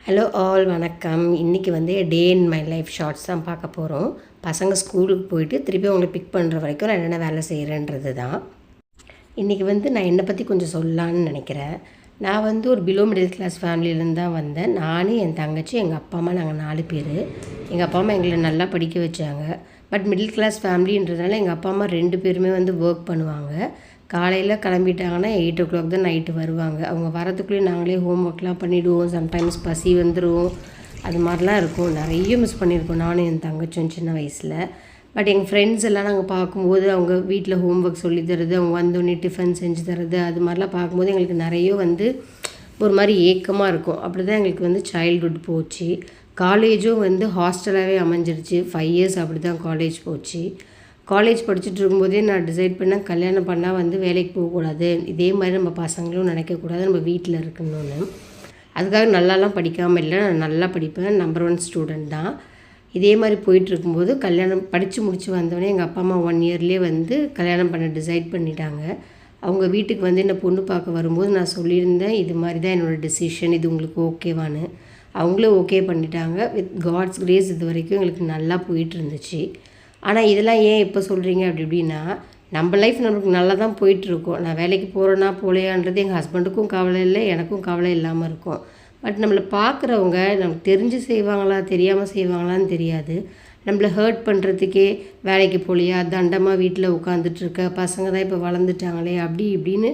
Hello all வணக்கம். இன்றைக்கி வந்து டே இன் மை லைஃப் ஷார்ட்ஸ் தான் பார்க்க போகிறோம். பசங்க ஸ்கூலுக்கு போயிட்டு திருப்பி அவங்களை பிக் பண்ணுற வரைக்கும் நான் என்னென்ன வேலை செய்கிறேன்றது தான். இன்றைக்கி வந்து நான் என்னை பற்றி கொஞ்சம் சொல்லலான்னு நினைக்கிறேன். நான் வந்து ஒரு பிலோ மிடில் கிளாஸ் ஃபேமிலியிலேருந்து தான் வந்தேன். நான், என் தங்கச்சி, எங்கள் அப்பா அம்மா, நாங்கள் 4 பேர். எங்கள் அப்பா அம்மா எங்களை நல்லா படிக்க வச்சாங்க. பட் மிடில் கிளாஸ் ஃபேமிலின்றதுனால எங்கள் அப்பா அம்மா 2 பேருமே வந்து ஒர்க் பண்ணுவாங்க. காலையில் கிளம்பிட்டாங்கன்னா 8 o'clock தான் நைட்டு வருவாங்க. அவங்க வரத்துக்குள்ளேயே நாங்களே ஹோம் ஒர்க்லாம் பண்ணிவிடுவோம். சம்டைம்ஸ் பசி வந்துடும், அது மாதிரிலாம் இருக்கும். நிறைய மிஸ் பண்ணியிருக்கோம் நானும் என் தங்கச்சும் சின்ன வயசில். பட் எங்கள் ஃப்ரெண்ட்ஸ் எல்லாம் நாங்கள் பார்க்கும்போது அவங்க வீட்டில் ஹோம் ஒர்க் சொல்லி தரது, அவங்க வந்தோடனே டிஃபன் செஞ்சு தரது, அது மாதிரிலாம் பார்க்கும்போது எங்களுக்கு நிறைய வந்து ஒரு மாதிரி ஏக்கமாக இருக்கும். அப்படி தான் எங்களுக்கு வந்து சைல்ட்ஹுட் போச்சு. காலேஜும் வந்து ஹாஸ்டலாகவே அமைஞ்சிருச்சு. 5 years அப்படி தான் காலேஜ் போச்சு. காலேஜ் படிச்சுட்டு இருக்கும்போதே நான் டிசைட் பண்ணேன், கல்யாணம் பண்ணால் வந்து வேலைக்கு போகக்கூடாது, இதே மாதிரி நம்ம பசங்களும் நினைக்கக்கூடாது, நம்ம வீட்டில் இருக்கணும்னு. அதுக்காக நல்லாலாம் படிக்காமல் இல்லை, நான் நல்லா படிப்பேன், நம்பர் 1 ஸ்டூடெண்ட் தான். இதே மாதிரி போயிட்டுருக்கும்போது கல்யாணம் படித்து முடித்து வந்தோடனே எங்கள் அப்பா அம்மா 1 yearலேயே வந்து கல்யாணம் பண்ண டிசைட் பண்ணிட்டாங்க. அவங்க வீட்டுக்கு வந்து என்னை பொண்ணு பார்க்க வரும்போது நான் சொல்லியிருந்தேன், இது மாதிரி தான் என்னோடய டெசிஷன், இது உங்களுக்கு ஓகேவான்னு. அவங்களும் ஓகே பண்ணிட்டாங்க. வித் காட்ஸ் கிரேஸ் இது வரைக்கும் எங்களுக்கு நல்லா போயிட்டு இருந்துச்சு. ஆனால் இதெல்லாம் ஏன் இப்போ சொல்கிறீங்க இப்படின்னா, நம்ம லைஃப் நம்மளுக்கு நல்லா தான் போயிட்டுருக்கோம். நான் வேலைக்கு போகிறேன்னா போலையான்றது எங்கள் ஹஸ்பண்டுக்கும் கவலை இல்லை, எனக்கும் கவலை இல்லாமல் இருக்கும். பட் நம்மளை பார்க்குறவங்க நமக்கு தெரிஞ்சு செய்வாங்களா தெரியாமல் செய்வாங்களான்னு தெரியாது. நம்மளை ஹர்ட் பண்ணுறதுக்கே வேலைக்கு போகலையா, தண்டமாக வீட்டில் உட்காந்துட்ருக்க, பசங்க தான் இப்போ வளர்ந்துட்டாங்களே அப்படி இப்படின்னு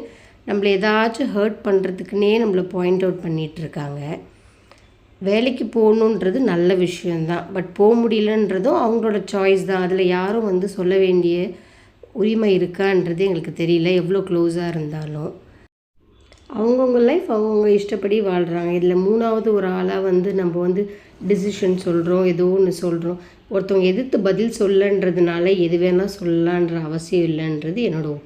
நம்மளை ஏதாச்சும் ஹர்ட் பண்ணுறதுக்குன்னே நம்மளை பாயிண்ட் அவுட் பண்ணிகிட்ருக்காங்க. வேலைக்கு போகணுன்றது நல்ல விஷயந்தான். பட் போக முடியலன்றதும் அவங்களோட சாய்ஸ் தான். அதில் யாரும் வந்து சொல்ல வேண்டிய உரிமை இருக்கான்றது எங்களுக்கு தெரியல, எவ்வளோ க்ளோஸாக இருந்தாலும். அவங்கவுங்க லைஃப் அவங்கவுங்க இஷ்டப்படி வாழ்கிறாங்க. இதில் 3வது ஒரு ஆளாக வந்து நம்ம வந்து டிசிஷன் சொல்கிறோம், ஏதோ ஒன்று சொல்கிறோம். ஒருத்தவங்க எதிர்த்து பதில் சொல்லன்றதுனால எது வேணால் சொல்லலான்ற அவசியம் இல்லைன்றது என்னோடய ஒப்பீனியன்.